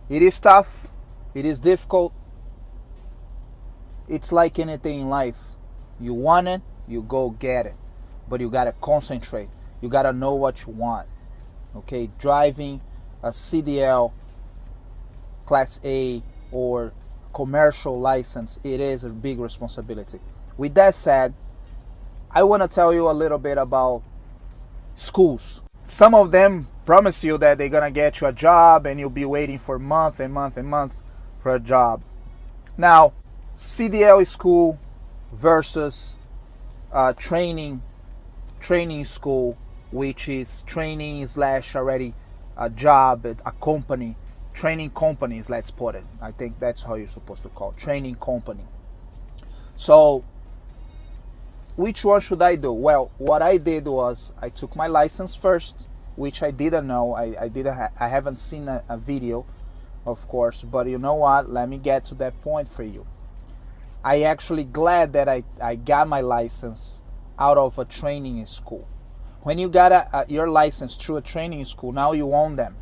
It is tough. It is difficult. It's like anything in life. You want it, you go get it. But you gotta concentrate. You gotta know what you want. Okay, driving a CDL Class A or commercial license, it is a big responsibility. With that said, I want to tell you a little bit about schools. Some of them promise you that they're gonna get you a job and you'll be waiting for months and months and months for a job. Now, CDL school versus training school, which is training slash already a job at a company, training companies, let's put it. I think that's how you're supposed to call it, training company. So which one should I do? Well, what I did was I took my license first, which I didn't know. I haven't seen a video, of course, but you know what? Let me get to that point for you. I actually glad that I got my license out of a training school. When you got your license through a training school, now you own them.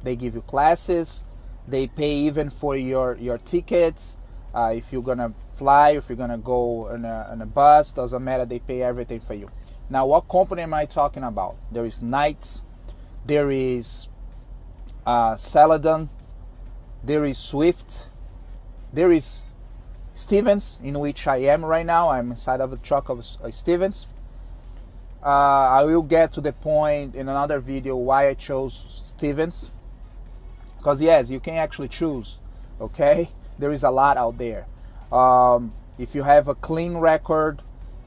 They give you classes. They pay even for your tickets. If you're gonna fly, if you're gonna go on a bus, doesn't matter. They pay everything for you. Now, what company am I talking about? There is Knights. There is Celadon. There is Swift. There is Stevens, in which I am right now. I'm inside of a truck of Stevens. I will get to the point in another video why I chose Stevens. Because yes, you can actually choose, okay? There is a lot out there. If you have a clean record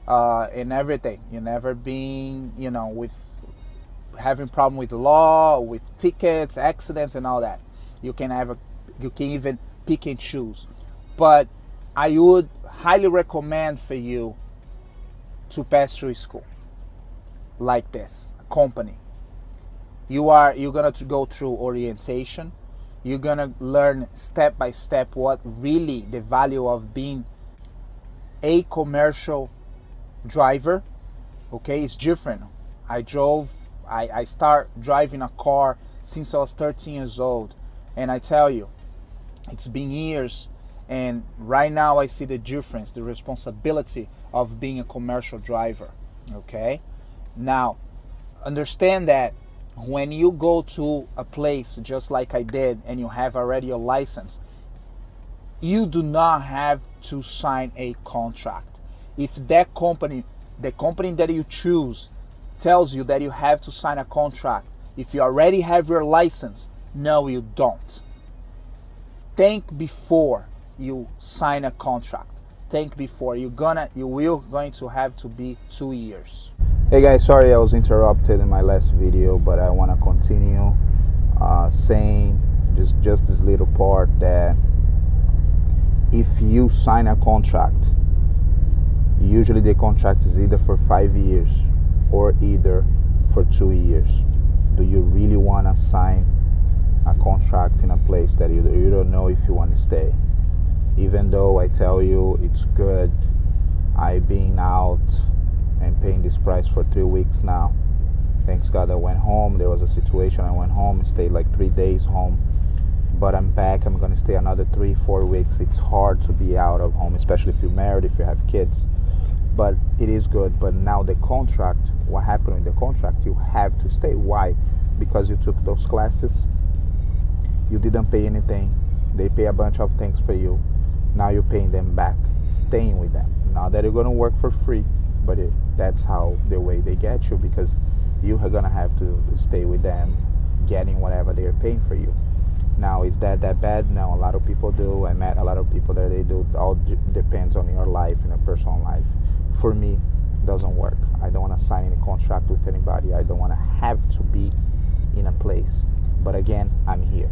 and everything, you never been, with having problem with the law, with tickets, accidents, and all that, you can even pick and choose. But I would highly recommend for you to pass through school like this, a company. You're gonna go through orientation. You're gonna learn step by step what really the value of being a commercial driver. Okay, it's different. I start driving a car since I was 13 years old, and I tell you, it's been years, and right now I see the difference, the responsibility of being a commercial driver. Okay, now understand that when you go to a place just like I did and you have already your license, you do not have to sign a contract. If that company, the company that you choose, tells you that you have to sign a contract, if you already have your license, no, you don't. Think before you sign a contract. Think before. You will going to have to be 2 years. Hey guys, sorry I was interrupted in my last video, but I want to continue saying just this little part, that if you sign a contract, usually the contract is either for 5 years or either for 2 years. Do you really want to sign a contract in a place that you don't know if you want to stay? Even though I tell you it's good, I've been out and paying this price for 3 weeks now. Thanks God I went home. There was a situation, I went home, stayed like 3 days home, but I'm back. I'm gonna stay another 3-4 weeks. It's hard to be out of home, especially if you're married, if you have kids, but it is good. But now the contract, what happened with the contract, you have to stay. Why? Because you took those classes, you didn't pay anything, they pay a bunch of things for you, now you're paying them back, staying with them. Not that you're gonna work for free, but that's how the way they get you, because you are gonna have to stay with them, getting whatever they're paying for you. Now, is that bad? No, a lot of people do. I met a lot of people that they do. All depends on your life and your personal life. For me, it doesn't work. I don't want to sign any contract with anybody. I don't want to have to be in a place. But again, I'm here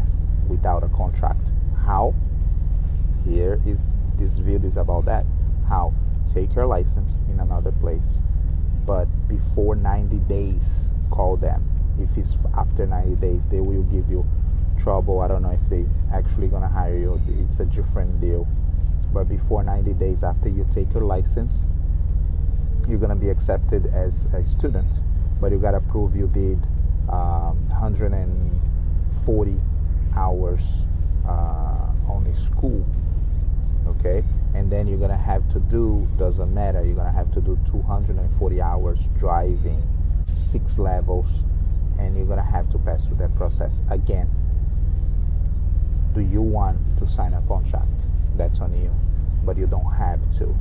without a contract. How? Here is this video is about that. How? Take your license in another place, but before 90 days, call them. If it's after 90 days, they will give you trouble. I don't know if they actually gonna hire you. It's a different deal. But before 90 days after you take your license, you're gonna be accepted as a student, but you gotta prove you did 140 hours driving school, okay? And then you're gonna have to do, doesn't matter, you're gonna have to do 240 hours driving, 6 levels, and you're gonna have to pass through that process again. Do you want to sign a contract? That's on you, but you don't have to.